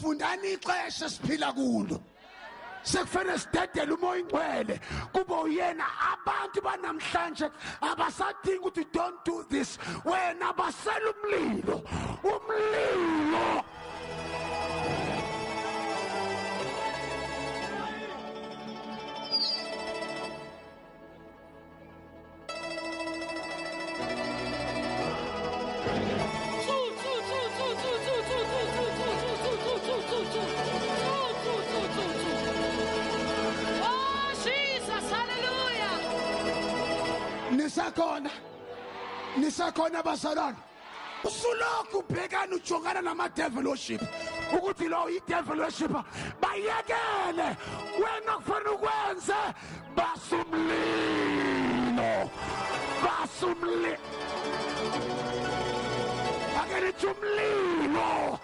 fundani ixesha siphila kulo sekufanele sidedele umoya ingcwele kube uyena abantu banamhlanje abasadingi ukuthi don't do this wena basela umlilo nisakhona bazalwane usulokhu ubhekana ujongana nama-devil worship ukuthi lo i-devil worship bayekele wena kufanele ukwenze basumlilo ake nithi umlilo